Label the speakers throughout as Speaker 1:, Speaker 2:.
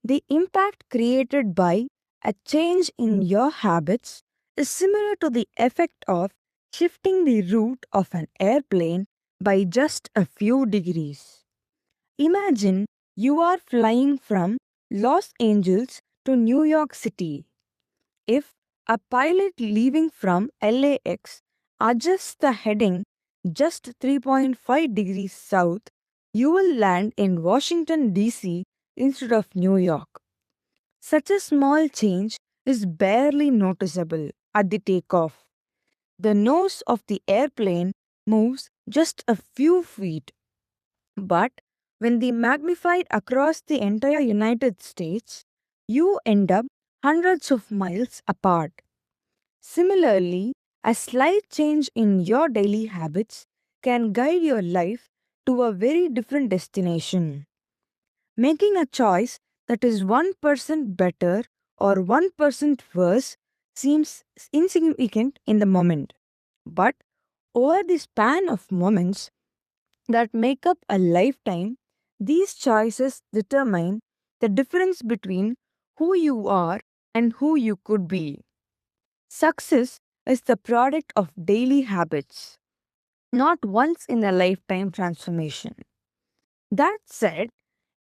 Speaker 1: The impact created by a change in your habits is similar to the effect of shifting the route of an airplane by just a few degrees. Imagine you are flying from Los Angeles to New York City. If a pilot leaving from LAX adjusts the heading just 3.5 degrees south, you will land in Washington, D.C. instead of New York. Such a small change is barely noticeable at the takeoff. The nose of the airplane moves just a few feet, but when they magnified across the entire United States, you end up hundreds of miles apart. Similarly, a slight change in your daily habits can guide your life to a very different destination. Making a choice that is 1% better or 1% worse seems insignificant in the moment. But over the span of moments that make up a lifetime, these choices determine the difference between who you are and who you could be. Success is the product of daily habits, not once in a lifetime transformation. That said,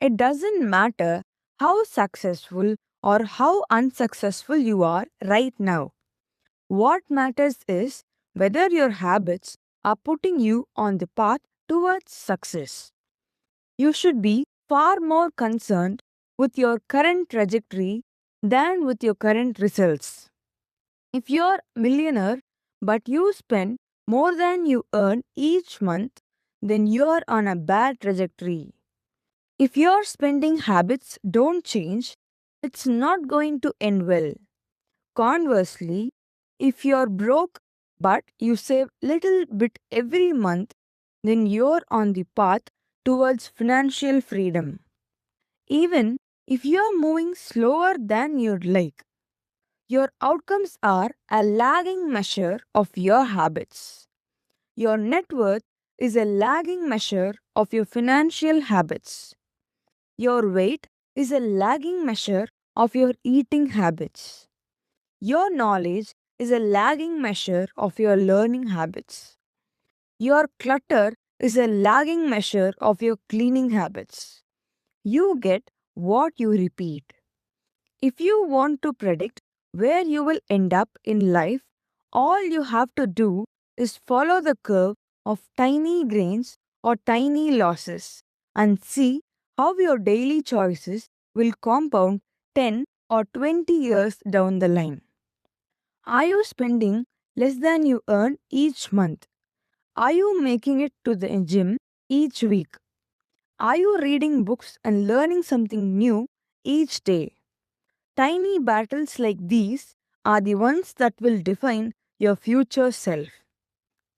Speaker 1: it doesn't matter how successful or how unsuccessful you are right now. What matters is whether your habits are putting you on the path towards success. You should be far more concerned with your current trajectory than with your current results. If you're a millionaire but you spend more than you earn each month, then you're on a bad trajectory. If your spending habits don't change, it's not going to end well. Conversely, if you're broke but you save little bit every month, then you're on the path towards financial freedom. Even if you're moving slower than you'd like, your outcomes are a lagging measure of your habits. Your net worth is a lagging measure of your financial habits. Your weight is a lagging measure of your eating habits. Your knowledge is a lagging measure of your learning habits. Your clutter is a lagging measure of your cleaning habits. You get what you repeat. If you want to predict where you will end up in life, all you have to do is follow the curve of tiny gains or tiny losses and see how your daily choices will compound 10 or 20 years down the line. Are you spending less than you earn each month? Are you making it to the gym each week? Are you reading books and learning something new each day? Tiny battles like these are the ones that will define your future self.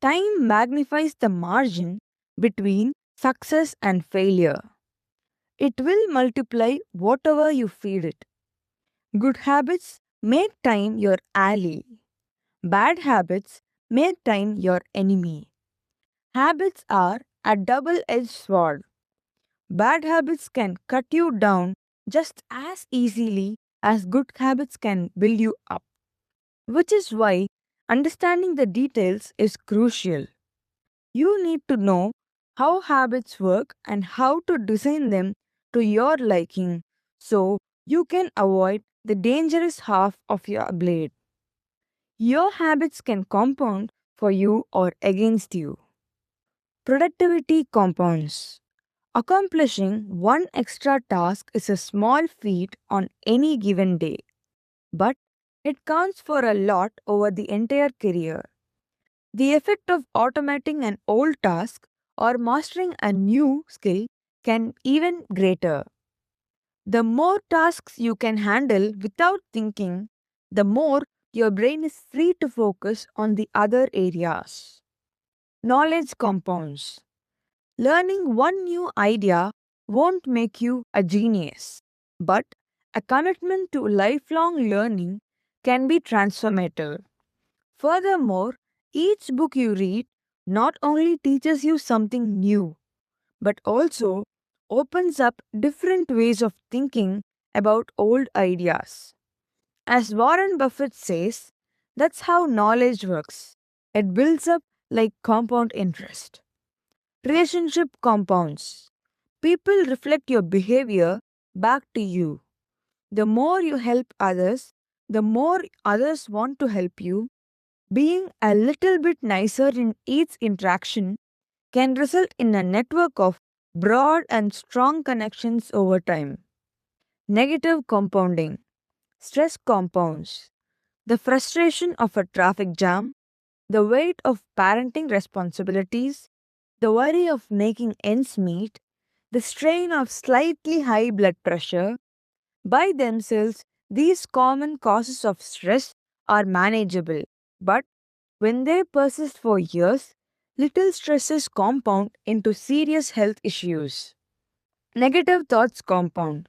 Speaker 1: Time magnifies the margin between success and failure. It will multiply whatever you feed it. Good habits make time your ally. Bad habits make time your enemy. Habits are a double edged sword. Bad habits can cut you down just as easily as good habits can build you up, which is why understanding the details is crucial. You need to know how habits work and how to design them to your liking so you can avoid the dangerous half of your blade. Your habits can compound for you or against you. Productivity compounds. Accomplishing one extra task is a small feat on any given day, but it counts for a lot over the entire career. The effect of automating an old task or mastering a new skill can even greater. The more tasks you can handle without thinking, the more your brain is free to focus on the other areas. Knowledge compounds. Learning one new idea won't make you a genius, but a commitment to lifelong learning can be transformative. Furthermore, each book you read not only teaches you something new, but also opens up different ways of thinking about old ideas. As Warren Buffett says, that's how knowledge works. It builds up like compound interest. Relationship compounds. People reflect your behavior back to you. The more you help others, the more others want to help you. Being a little bit nicer in each interaction can result in a network of broad and strong connections over time. Negative compounding. Stress compounds. The frustration of a traffic jam, the weight of parenting responsibilities, the worry of making ends meet, the strain of slightly high blood pressure, by themselves, these common causes of stress are manageable. But when they persist for years, little stresses compound into serious health issues. Negative thoughts compound.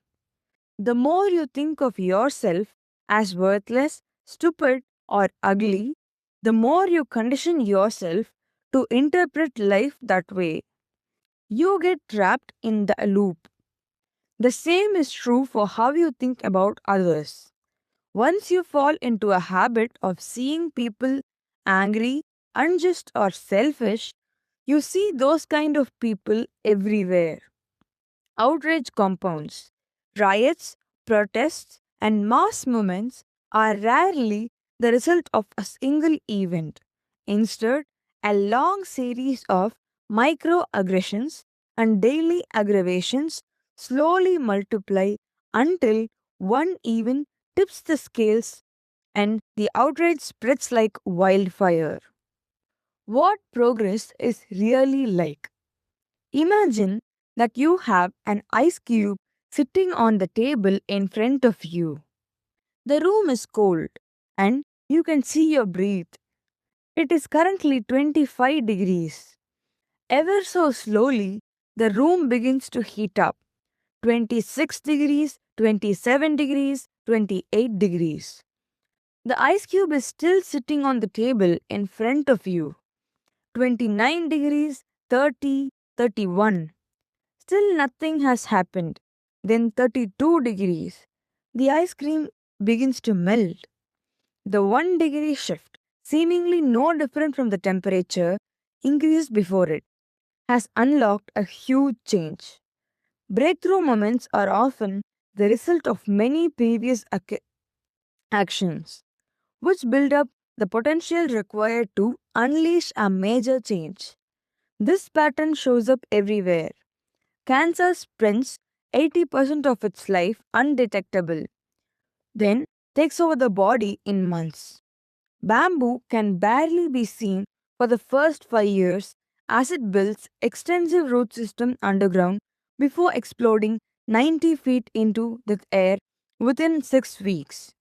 Speaker 1: The more you think of yourself as worthless, stupid, or ugly, the more you condition yourself to interpret life that way. You get trapped in the loop. The same is true for how you think about others. Once you fall into a habit of seeing people angry, unjust, or selfish, you see those kind of people everywhere. Outrage compounds. Riots, protests, and mass movements are rarely the result of a single event. Instead, a long series of microaggressions and daily aggravations slowly multiply until one event tips the scales and the outrage spreads like wildfire. What progress is really like? Imagine that you have an ice cube sitting on the table in front of you. The room is cold and you can see your breath. It is currently 25 degrees. Ever so slowly, the room begins to heat up. 26 degrees, 27 degrees, 28 degrees. The ice cube is still sitting on the table in front of you. 29 degrees, 30, 31. Still nothing has happened. Then 32 degrees. The ice cream begins to melt. The 1 degree shift, seemingly no different from the temperature increased before it, has unlocked a huge change. Breakthrough moments are often the result of many previous actions, which build up the potential required to unleash a major change. This pattern shows up everywhere. Cancer spends 80% of its life undetectable, then takes over the body in months. Bamboo can barely be seen for the first 5 years as it builds extensive root system underground before exploding 90 feet into the air within 6 weeks.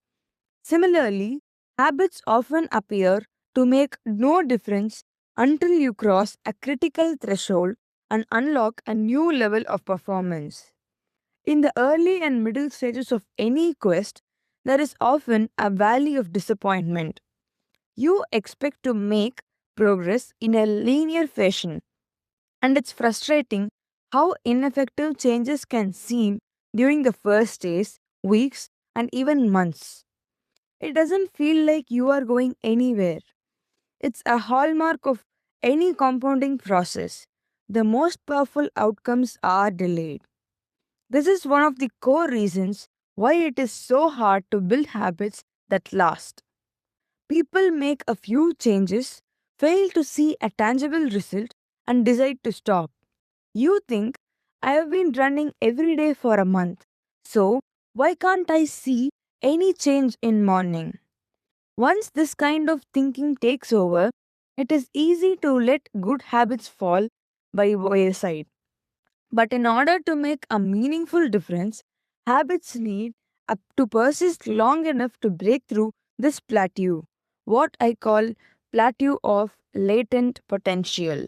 Speaker 1: Similarly, habits often appear to make no difference until you cross a critical threshold and unlock a new level of performance. In the early and middle stages of any quest, there is often a valley of disappointment. You expect to make progress in a linear fashion, and it's frustrating how ineffective changes can seem during the first days, weeks, and even months. It doesn't feel like you are going anywhere. It's a hallmark of any compounding process. The most powerful outcomes are delayed. This is one of the core reasons why it is so hard to build habits that last. People make a few changes, fail to see a tangible result, and decide to stop. You think, I have been running every day for a month, so why can't I see any change in morning? Once this kind of thinking takes over, it is easy to let good habits fall by wayside. But in order to make a meaningful difference, habits need to persist long enough to break through this plateau, what I call plateau of latent potential.